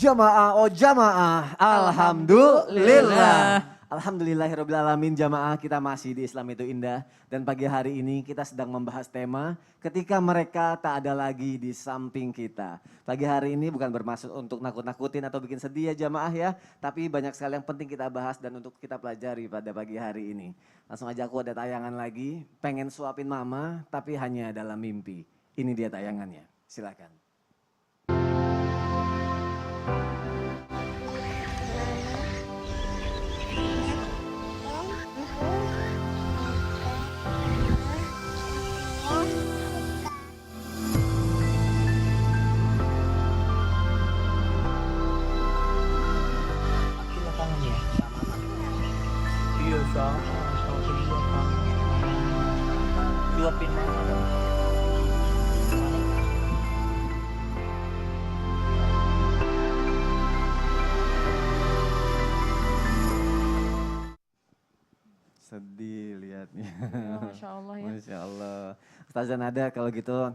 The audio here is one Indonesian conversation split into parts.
Jamaah, oh jamaah, alhamdulillah. Alhamdulillahirrabbilalamin jamaah, kita masih di Islam itu indah. Dan pagi hari ini kita sedang membahas tema ketika mereka tak ada lagi di samping kita. Pagi hari ini bukan bermaksud untuk nakut-nakutin atau bikin sedih ya jamaah ya. Tapi banyak sekali yang penting kita bahas dan untuk kita pelajari pada pagi hari ini. Langsung aja aku ada tayangan lagi, pengen suapin mama tapi hanya dalam mimpi. Ini dia tayangannya, silakan. Iya sama kedua kan suapin mama. Sedih lihatnya. Masya Allah ya. Masya Allah. Ustazah Nada kalau gitu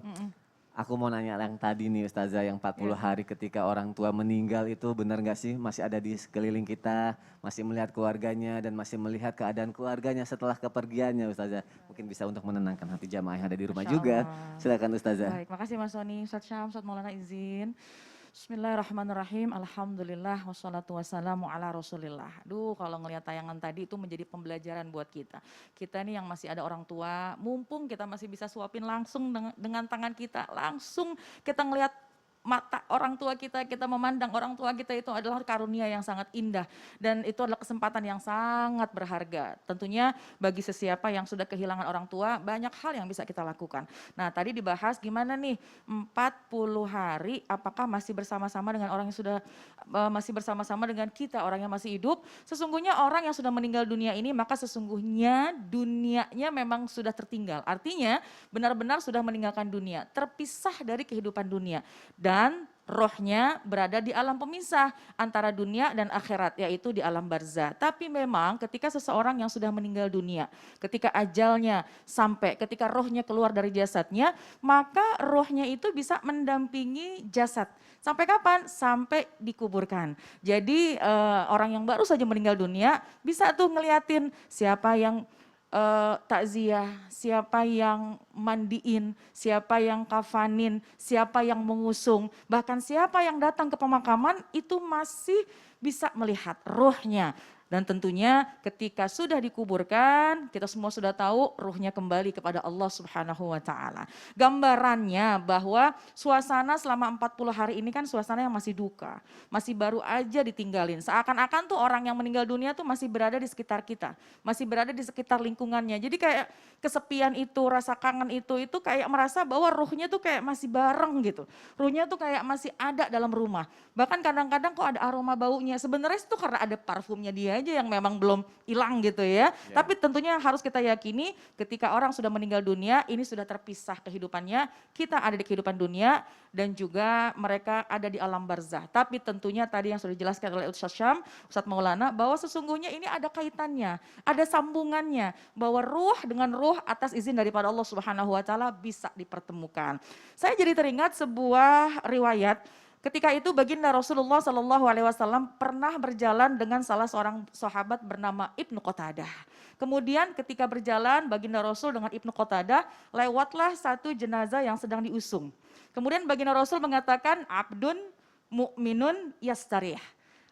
aku mau nanya yang tadi nih Ustazah yang 40 hari ketika orang tua meninggal itu benar gak sih masih ada di sekeliling kita, masih melihat keluarganya dan masih melihat keadaan keluarganya setelah kepergiannya Ustazah. Mungkin bisa untuk menenangkan hati jamaah yang ada di rumah Masya juga. Allah. Silakan Ustazah. Baik, makasih Mas Soni, Ustaz Syam, Ustaz Maulana izin. Bismillahirrahmanirrahim, alhamdulillah, wassalatu wassalamu ala rasulillah. Aduh kalau ngelihat tayangan tadi itu menjadi pembelajaran buat kita. Kita nih yang masih ada orang tua, mumpung kita masih bisa suapin langsung dengan tangan kita, langsung kita ngelihat mata orang tua kita memandang orang tua kita itu adalah karunia yang sangat indah. Dan itu adalah kesempatan yang sangat berharga. Tentunya bagi sesiapa yang sudah kehilangan orang tua, banyak hal yang bisa kita lakukan. Nah tadi dibahas gimana nih 40 hari apakah masih bersama-sama dengan orang yang sudah, masih bersama-sama dengan kita, orang yang masih hidup. Sesungguhnya orang yang sudah meninggal dunia ini, maka sesungguhnya dunianya memang sudah tertinggal. Artinya benar-benar sudah meninggalkan dunia, terpisah dari kehidupan dunia. Dan rohnya berada di alam pemisah antara dunia dan akhirat, yaitu di alam barzah. Tapi memang ketika seseorang yang sudah meninggal dunia, ketika ajalnya sampai, ketika rohnya keluar dari jasadnya, maka rohnya itu bisa mendampingi jasad. Sampai kapan? Sampai dikuburkan. Jadi orang yang baru saja meninggal dunia bisa tuh ngeliatin siapa yang takziah, siapa yang mandiin, siapa yang kafanin, siapa yang mengusung, bahkan siapa yang datang ke pemakaman itu masih bisa melihat rohnya. Dan tentunya ketika sudah dikuburkan, kita semua sudah tahu ruhnya kembali kepada Allah Subhanahu wa Ta'ala. Gambarannya bahwa suasana selama 40 hari ini kan suasana yang masih duka, masih baru aja ditinggalin. Seakan-akan tuh orang yang meninggal dunia tuh masih berada di sekitar kita, masih berada di sekitar lingkungannya. Jadi kayak kesepian itu, rasa kangen itu kayak merasa bahwa ruhnya tuh kayak masih bareng gitu. Ruhnya tuh kayak masih ada dalam rumah. Bahkan kadang-kadang kok ada aroma baunya. Sebenarnya itu karena ada parfumnya dia aja yang memang belum hilang gitu ya. Tapi tentunya harus kita yakini ketika orang sudah meninggal dunia, ini sudah terpisah kehidupannya. Kita ada di kehidupan dunia dan juga mereka ada di alam barzah. Tapi tentunya tadi yang sudah dijelaskan oleh Ustaz Syam, Ustaz Maulana, bahwa sesungguhnya ini ada kaitannya, ada sambungannya. Bahwa ruh dengan ruh atas izin daripada Allah Subhanahu wa Ta'ala bisa dipertemukan. Saya jadi teringat sebuah riwayat. Ketika itu baginda Rasulullah SAW pernah berjalan dengan salah seorang sahabat bernama Ibnu Qatadah. Kemudian ketika berjalan baginda Rasul dengan Ibnu Qatadah lewatlah satu jenazah yang sedang diusung. Kemudian baginda Rasul mengatakan abdun mu'minun yastarih.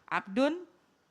Abdun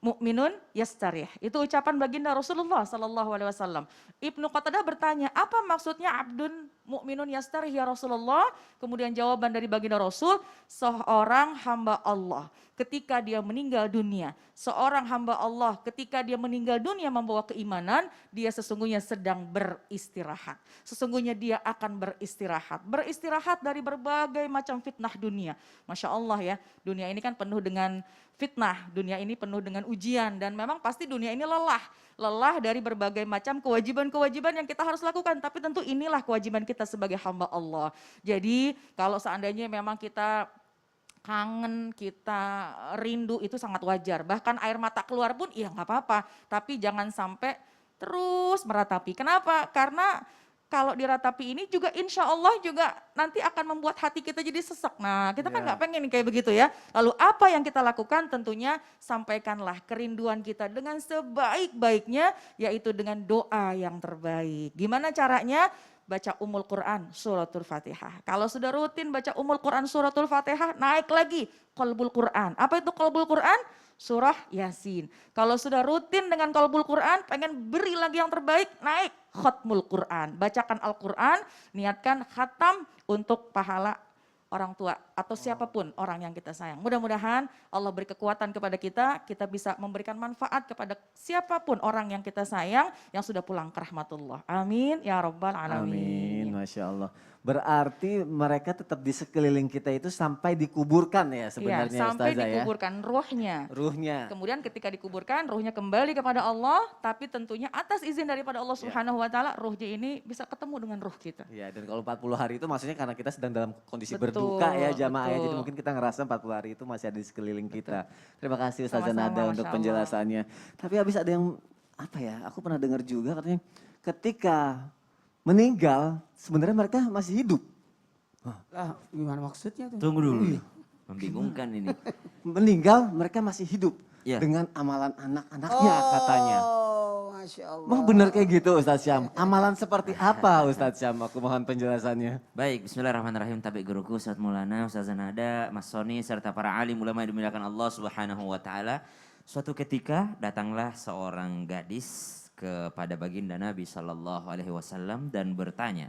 mu'minun yastarih. Itu ucapan baginda Rasulullah SAW. Ibnu Qatadah bertanya, apa maksudnya abdun mu'minun yastarih ya Rasulullah? Kemudian jawaban dari baginda Rasul, seorang hamba Allah ketika dia meninggal dunia. Seorang hamba Allah ketika dia meninggal dunia membawa keimanan, dia sesungguhnya sedang beristirahat. Sesungguhnya dia akan beristirahat. Beristirahat dari berbagai macam fitnah dunia. Masya Allah ya, dunia ini kan penuh dengan fitnah, dunia ini penuh dengan ujian dan memang pasti dunia ini lelah. Lelah dari berbagai macam kewajiban-kewajiban yang kita harus lakukan. Tapi tentu inilah kewajiban kita sebagai hamba Allah. Jadi kalau seandainya memang kita kangen, kita rindu itu sangat wajar. Bahkan air mata keluar pun ya nggak apa-apa. Tapi jangan sampai terus meratapi. Kenapa? Karena kalau diratapi ini juga insya Allah juga nanti akan membuat hati kita jadi sesak. Nah kita kan Ya. nggak pengen kayak begitu ya. Lalu apa yang kita lakukan? Tentunya sampaikanlah kerinduan kita dengan sebaik-baiknya, yaitu dengan doa yang terbaik. Gimana caranya? Baca Ummul Quran suratul Fatihah. Kalau sudah rutin baca Ummul Quran suratul Fatihah, naik lagi Qalbul Quran. Apa itu Qalbul Quran? Surah Yasin. Kalau sudah rutin dengan Qalbul Quran, pengen beri lagi yang terbaik, naik Khatmul Quran. Bacakan Al-Quran, niatkan khatam untuk pahala orang tua atau siapapun orang yang kita sayang. Mudah-mudahan Allah beri kekuatan kepada kita bisa memberikan manfaat kepada siapapun orang yang kita sayang yang sudah pulang ke rahmatullah. Amin ya rabbal Amin, alamin. Masya Allah. Berarti mereka tetap di sekeliling kita itu sampai dikuburkan ya Iya, sebenarnya sampai Ustazah ya. dikuburkan ruhnya. Ruhnya. Kemudian ketika dikuburkan ruhnya kembali kepada Allah, tapi tentunya atas izin daripada Allah Subhanahu wa taala ruhnya ini bisa ketemu dengan ruh kita. Ya, dan kalau 40 hari itu maksudnya karena kita sedang dalam kondisi Betul, berduka ya jamaah ya. Jadi betul. mungkin kita ngerasa 40 hari itu masih ada di sekeliling kita. Terima kasih Ustazah Sama-sama, Nada untuk Masya Allah. penjelasannya. Tapi habis ada yang apa ya, aku pernah dengar juga katanya ketika meninggal sebenarnya mereka masih hidup. Lah, gimana maksudnya tuh? Tunggu dulu nih, membingungkan ini. Meninggal mereka masih hidup Iya. dengan amalan anak-anaknya katanya. Oh, Masya Allah. Mau benar kayak gitu Ustadz Syam? Amalan seperti apa Ustadz Syam? Aku mohon penjelasannya. Baik, bismillahirrahmanirrahim. Tabik guruku, Ustaz Maulana, Ustaz Nada, Mas Soni, serta para alim ulama yang dimuliakan Allah Subhanahu wa taala. Suatu ketika datanglah seorang gadis kepada baginda Nabi Shallallahu alaihi wasallam dan bertanya,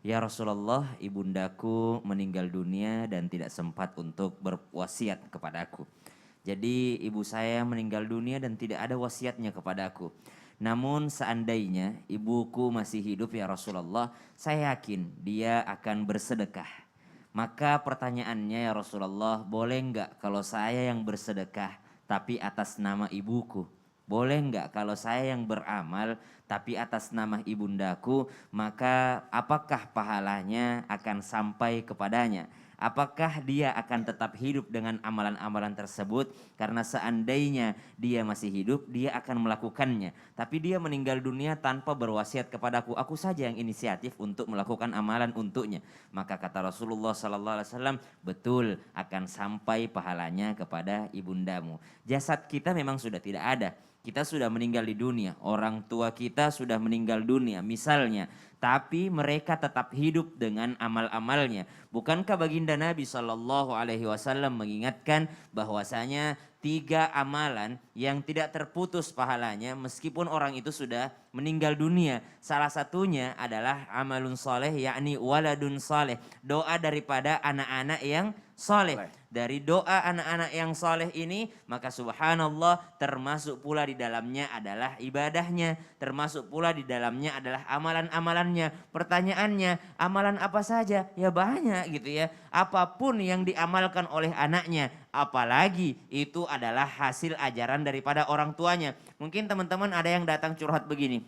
"Ya Rasulullah, ibundaku meninggal dunia dan tidak sempat untuk berwasiat kepadaku. Jadi ibu saya meninggal dunia dan tidak ada wasiatnya kepadaku. Namun seandainya ibuku masih hidup ya Rasulullah, saya yakin dia akan bersedekah. Maka pertanyaannya ya Rasulullah, boleh enggak kalau saya yang bersedekah tapi atas nama ibuku? Boleh enggak kalau saya yang beramal tapi atas nama ibundaku, maka apakah pahalanya akan sampai kepadanya? Apakah dia akan tetap hidup dengan amalan-amalan tersebut? Karena seandainya dia masih hidup, dia akan melakukannya. Tapi dia meninggal dunia tanpa berwasiat kepadaku. Aku saja yang inisiatif untuk melakukan amalan untuknya. Maka kata Rasulullah SAW, betul akan sampai pahalanya kepada ibundamu. Jasad kita memang sudah tidak ada. Kita sudah meninggal di dunia, orang tua kita sudah meninggal dunia misalnya. Tapi mereka tetap hidup dengan amal-amalnya. Bukankah baginda Nabi SAW mengingatkan bahwasanya 3 amalan yang tidak terputus pahalanya meskipun orang itu sudah meninggal dunia. Salah satunya adalah amalun soleh, yakni waladun soleh. Doa daripada anak-anak yang soleh. Dari doa anak-anak yang soleh ini, maka subhanallah termasuk pula di dalamnya adalah ibadahnya. Termasuk pula di dalamnya adalah amalan-amalannya. Pertanyaannya, amalan apa saja? Ya banyak gitu ya. Apapun yang diamalkan oleh anaknya. Apalagi itu adalah hasil ajaran daripada orang tuanya. Mungkin teman-teman ada yang datang curhat begini.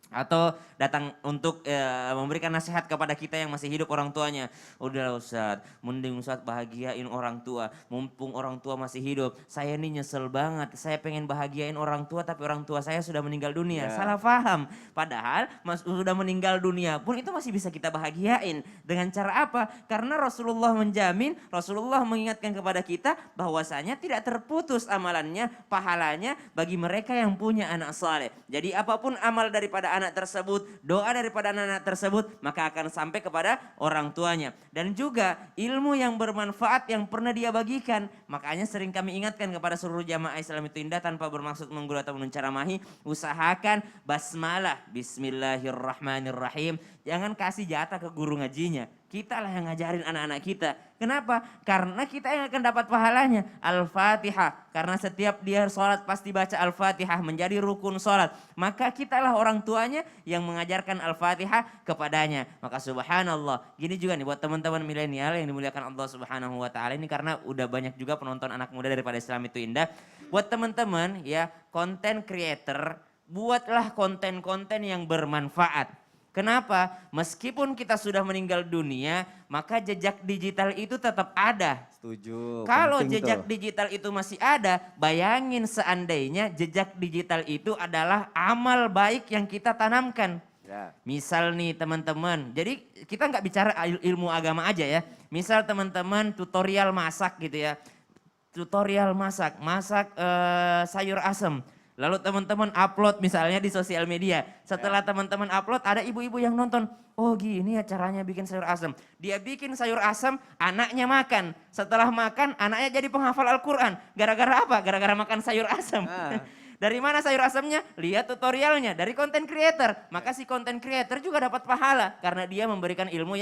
Atau datang untuk memberikan nasihat kepada kita yang masih hidup orang tuanya. Udah Ustadz, mending Ustadz bahagiain orang tua. Mumpung orang tua masih hidup. Saya ini nyesel banget. Saya pengen bahagiain orang tua tapi orang tua saya sudah meninggal dunia. Ya. Salah paham. Padahal sudah meninggal dunia pun itu masih bisa kita bahagiain. Dengan cara apa? Karena Rasulullah menjamin, Rasulullah mengingatkan kepada kita bahwasanya tidak terputus amalannya, pahalanya bagi mereka yang punya anak saleh. Jadi apapun amal daripada anak tersebut, doa daripada anak tersebut, maka akan sampai kepada orang tuanya. Dan juga ilmu yang bermanfaat yang pernah dia bagikan. Makanya sering kami ingatkan kepada seluruh jamaah Islam itu indah tanpa bermaksud menggurui atau menceramahi. Usahakan basmalah, bismillahirrahmanirrahim. Jangan kasih jatah ke guru ngajinya. Kita lah yang ngajarin anak-anak kita. Kenapa? Karena kita yang akan dapat pahalanya. Al-Fatihah. Karena setiap dia sholat pasti baca Al-Fatihah. Menjadi rukun sholat. Maka kita lah orang tuanya yang mengajarkan Al-Fatihah kepadanya. Maka subhanallah. Gini juga nih buat teman-teman milenial yang dimuliakan Allah Subhanahu wa taala ini, karena udah banyak juga penonton anak muda daripada Islam itu indah. Buat teman-teman ya, content creator, buatlah konten-konten yang bermanfaat. Kenapa? Meskipun kita sudah meninggal dunia, maka jejak digital itu tetap ada. Setuju. Kalau penting jejak tuh. digital itu masih ada, bayangin seandainya jejak digital itu adalah amal baik yang kita tanamkan. Ya. Misal nih teman-teman, jadi kita nggak bicara ilmu agama aja ya. Misal teman-teman tutorial masak gitu ya. Tutorial masak sayur asem. Lalu teman-teman upload misalnya di sosial media. Setelah teman-teman upload ada ibu-ibu yang nonton. Oh gini ya caranya bikin sayur asem. Dia bikin sayur asem, anaknya makan. Setelah makan anaknya jadi penghafal Al-Quran. Gara-gara apa? Gara-gara makan sayur asem. Dari mana sayur asemnya? Lihat tutorialnya dari konten creator. Maka si konten creator juga dapat pahala karena dia memberikan ilmu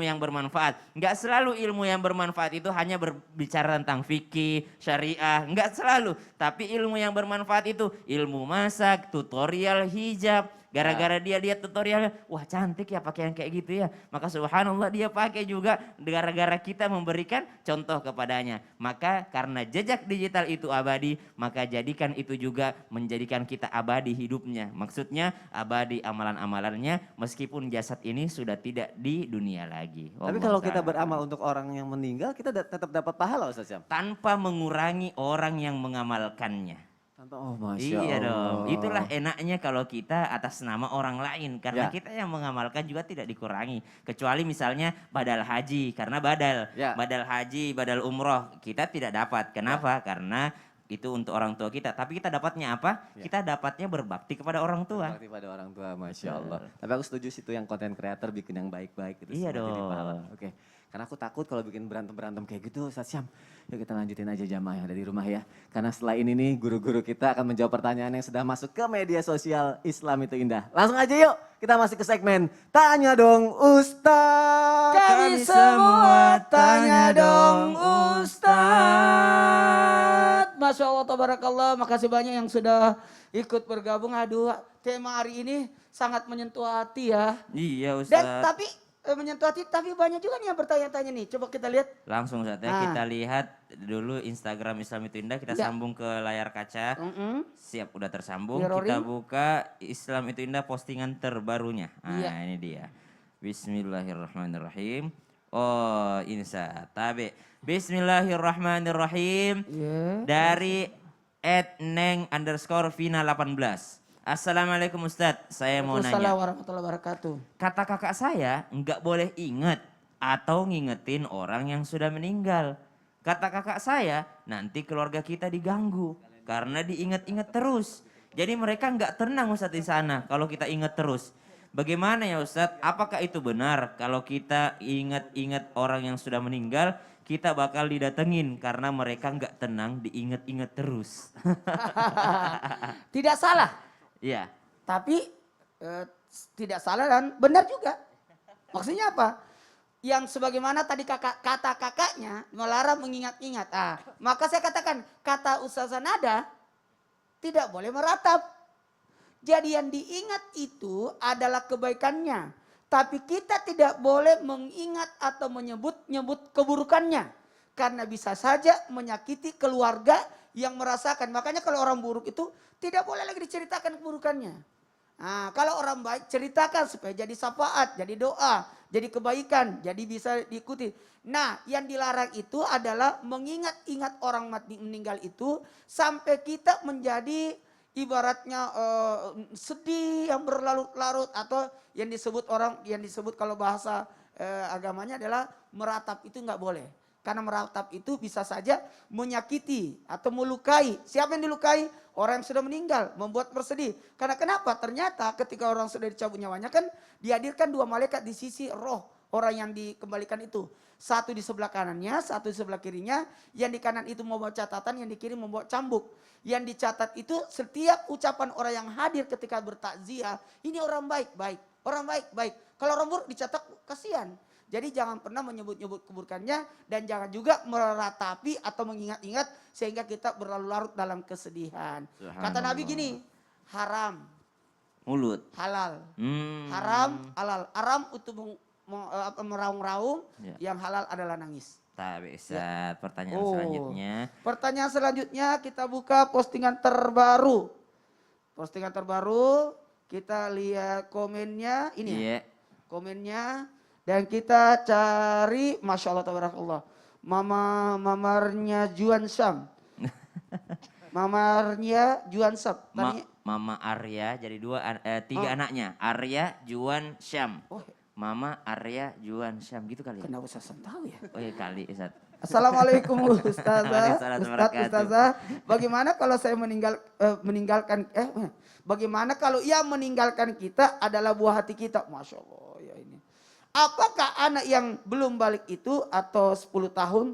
yang bermanfaat. Enggak selalu ilmu yang bermanfaat itu hanya berbicara tentang fikih, syariah, enggak selalu. Tapi ilmu yang bermanfaat itu ilmu masak, tutorial hijab. Gara-gara dia lihat tutorialnya, wah cantik ya pakai yang kayak gitu ya. Maka subhanallah dia pakai juga gara-gara kita memberikan contoh kepadanya. Maka karena jejak digital itu abadi, maka jadikan itu juga menjadikan kita abadi hidupnya. Maksudnya abadi amalan-amalannya meskipun jasad ini sudah tidak di dunia lagi. Tapi kalau kita beramal untuk orang yang meninggal, kita tetap dapat pahala Ustaz Syam? Tanpa mengurangi orang yang mengamalkannya. Oh Masya Iya Allah. dong, itulah enaknya kalau kita atas nama orang lain. Karena Ya. kita yang mengamalkan juga tidak dikurangi. Kecuali misalnya badal haji, karena badal. Ya. Badal haji, badal umroh, kita tidak dapat. Kenapa? Karena itu untuk orang tua kita. Tapi kita dapatnya apa? Ya. Kita dapatnya berbakti kepada orang tua. Berbakti pada orang tua, Masya Allah. Tapi aku setuju situ yang konten creator bikin yang baik-baik. Gitu, Iya semua jadi dong. pahala. Oke, karena aku takut kalau bikin berantem-berantem kayak gitu Ustaz Syam. Yuk kita lanjutin aja jamaah yang ada di rumah ya. Karena setelah ini nih guru-guru kita akan menjawab pertanyaan yang sudah masuk ke media sosial Islam itu Indah. Langsung aja yuk kita masuk ke segmen Tanya Dong Ustaz. Kami semua tanya dong Ustadz. Masya Allah, tabarakallah. Makasih banyak yang sudah ikut bergabung. Aduh, tema hari ini sangat menyentuh hati ya. Iya Dan Ustaz. tapi menyentuh hati, tapi banyak juga nih yang bertanya-tanya nih. Coba kita lihat. Langsung Ustaz ya, Ah. kita lihat dulu Instagram Islam itu Indah. Kita Ya. sambung ke layar kaca. Siap, udah tersambung. Mirroring. Kita buka Islam itu Indah postingan terbarunya. Nah, Iya. ini dia. Bismillahirrahmanirrahim. Oh, ini tabe. Bismillahirrahmanirrahim. Iya. Dari @neng_vina18. Assalamualaikum Ustadz, saya mau Waalaikumsalam nanya. warahmatullahi wabarakatuh. Kata kakak saya nggak boleh inget atau ngingetin orang yang sudah meninggal. Kata kakak saya nanti keluarga kita diganggu karena diinget-inget terus. Jadi mereka nggak tenang Ustadz di sana kalau kita inget terus. Bagaimana ya Ustadz? Apakah itu benar kalau kita inget-inget orang yang sudah meninggal kita bakal didatengin karena mereka nggak tenang diinget-inget terus? Tidak salah. Iya. Tapi tidak salah dan benar juga. Maksudnya apa? Yang sebagaimana tadi kata kakaknya melarang mengingat-ingat. Maka saya katakan kata Ustazah Nada tidak boleh meratap. Jadi yang diingat itu adalah kebaikannya. Tapi kita tidak boleh mengingat atau menyebut keburukannya. Karena bisa saja menyakiti keluarga yang merasakan. Makanya kalau orang buruk itu tidak boleh lagi diceritakan keburukannya. Nah, kalau orang baik ceritakan supaya jadi syafaat, jadi doa, jadi kebaikan, jadi bisa diikuti. Nah, yang dilarang itu adalah mengingat-ingat orang mati meninggal itu sampai kita menjadi ibaratnya sedih yang berlarut-larut atau yang disebut kalau bahasa agamanya adalah meratap, itu nggak boleh. Karena meratap itu bisa saja menyakiti atau melukai. Siapa yang dilukai? Orang yang sudah meninggal, membuat bersedih. Karena kenapa? Ternyata ketika orang sudah dicabut nyawanya kan dihadirkan dua malaikat di sisi roh orang yang dikembalikan itu. Satu di sebelah kanannya, satu di sebelah kirinya. Yang di kanan itu membawa catatan, yang di kiri membawa cambuk. Yang dicatat itu setiap ucapan orang yang hadir ketika bertakziah. Ini orang baik, baik. Orang baik, baik. Kalau orang buruk dicatat, kasihan. Jadi jangan pernah menyebut-nyebut keburukannya dan jangan juga meratapi atau mengingat-ingat sehingga kita berlarut-larut dalam kesedihan. Kata Nabi gini, haram, Mulut. halal. Haram, halal. Haram untuk meraung-raung, Ya. yang halal adalah nangis. Tapi Ustaz, pertanyaan Oh. selanjutnya. Pertanyaan selanjutnya kita buka postingan terbaru. Postingan terbaru, kita lihat komennya, ini ya. Iya. Komennya. Dan kita cari, Masya Allah, tabarakallah. Mamarnya Juan Sam. Mamarnya Juan Sam. Mama Arya, jadi tiga anaknya. Arya, Juan, Syam. Oh, Mama Arya, Juan, Syam. Gitu kali ya? kenapa saya tahu ya? Oh iya kali Ustaz. Assalamualaikum Ustazah, Waalaikumsalam Ustaz, wabarakatuh. Ustazah. Bagaimana kalau saya bagaimana kalau yang meninggalkan kita adalah buah hati kita? Masya Allah ya ini. Apakah anak yang belum balik itu atau 10 tahun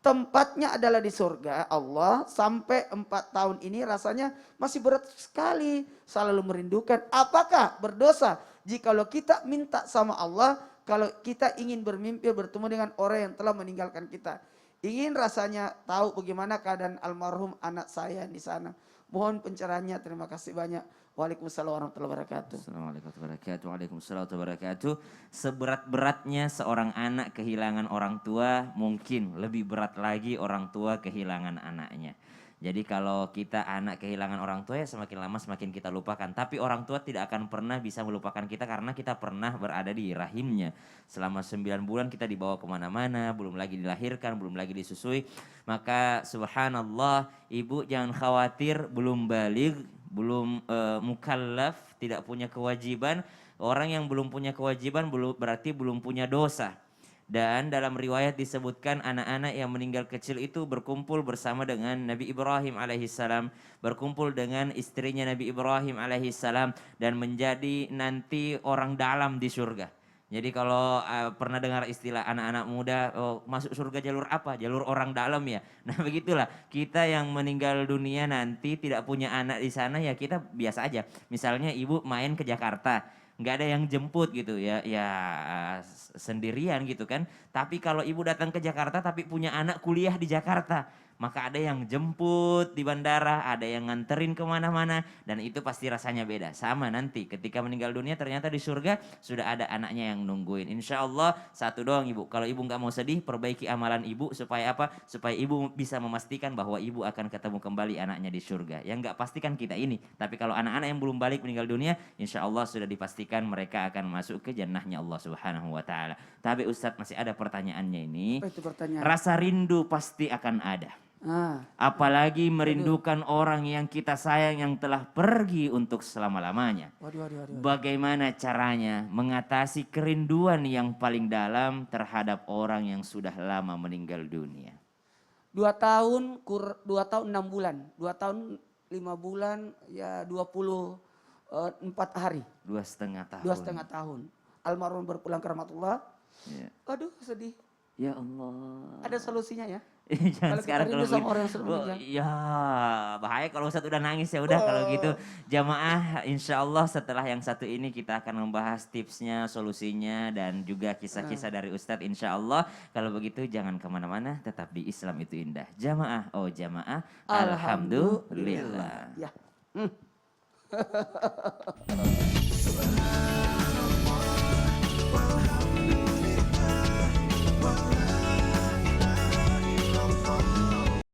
tempatnya adalah di surga Allah sampai 4 tahun ini rasanya masih berat sekali, selalu merindukan. Apakah berdosa jikalau kita minta sama Allah kalau kita ingin bermimpi bertemu dengan orang yang telah meninggalkan kita? Ingin rasanya tahu bagaimana keadaan almarhum anak saya di sana. Mohon pencerahannya, terima kasih banyak. Waalaikumsalam warahmatullahi wabarakatuh. Assalamualaikum warahmatullahi wabarakatuh. Waalaikumsalam warahmatullahi wabarakatuh. Seberat-beratnya seorang anak kehilangan orang tua, mungkin lebih berat lagi orang tua kehilangan anaknya. Jadi kalau kita anak kehilangan orang tua ya semakin lama semakin kita lupakan. Tapi orang tua tidak akan pernah bisa melupakan kita karena kita pernah berada di rahimnya. Selama 9 bulan kita dibawa kemana-mana, belum lagi dilahirkan, belum lagi disusui. Maka subhanallah, ibu jangan khawatir belum baligh, belum mukallaf, tidak punya kewajiban. Orang yang belum punya kewajiban berarti belum punya dosa. Dan dalam riwayat disebutkan anak-anak yang meninggal kecil itu berkumpul bersama dengan Nabi Ibrahim alaihissalam, berkumpul dengan istrinya Nabi Ibrahim alaihissalam dan menjadi nanti orang dalam di surga. Jadi kalau pernah dengar istilah anak-anak muda, masuk surga jalur apa? Jalur orang dalam ya. Nah begitulah, kita yang meninggal dunia nanti tidak punya anak di sana ya kita biasa aja. Misalnya ibu main ke Jakarta, nggak ada yang jemput gitu ya, sendirian gitu kan. Tapi kalau ibu datang ke Jakarta tapi punya anak kuliah di Jakarta, maka ada yang jemput di bandara, ada yang nganterin kemana-mana, dan itu pasti rasanya beda. Sama nanti ketika meninggal dunia ternyata di surga sudah ada anaknya yang nungguin. Insya Allah satu doang ibu, kalau ibu nggak mau sedih, perbaiki amalan ibu supaya apa? Supaya ibu bisa memastikan bahwa ibu akan ketemu kembali anaknya di surga. Yang nggak pastikan kita ini, tapi kalau anak-anak yang belum balik meninggal dunia, insya Allah sudah dipastikan mereka akan masuk ke jannahnya Allah Subhanahu Wa Taala. Tapi Ustadz masih ada pertanyaannya ini. Apa itu pertanyaan? Rasa rindu pasti akan ada. Ah, Apalagi merindukan orang yang kita sayang yang telah pergi untuk selama-lamanya. waduh. Bagaimana caranya mengatasi kerinduan yang paling dalam terhadap orang yang sudah lama meninggal dunia? 2 tahun, 2 tahun 6 bulan, 2 tahun 5 bulan, ya 24 hari, 2,5 tahun. 2,5 tahun. Almarhum berpulang ke rahmatullah. Ya. Aduh sedih. Ya Allah. Ada solusinya ya? Jangan Kalau kita sekarang rindu kalau sama begitu. orang yang sudah meninggal. Ya bahaya kalau Ustadz udah nangis ya udah kalau gitu. Jamaah insya Allah setelah yang satu ini kita akan membahas tipsnya, solusinya dan juga kisah-kisah dari Ustadz insya Allah. Kalau begitu jangan kemana-mana, tetap di Islam itu indah. Jamaah, oh jamaah, alhamdulillah. Ya.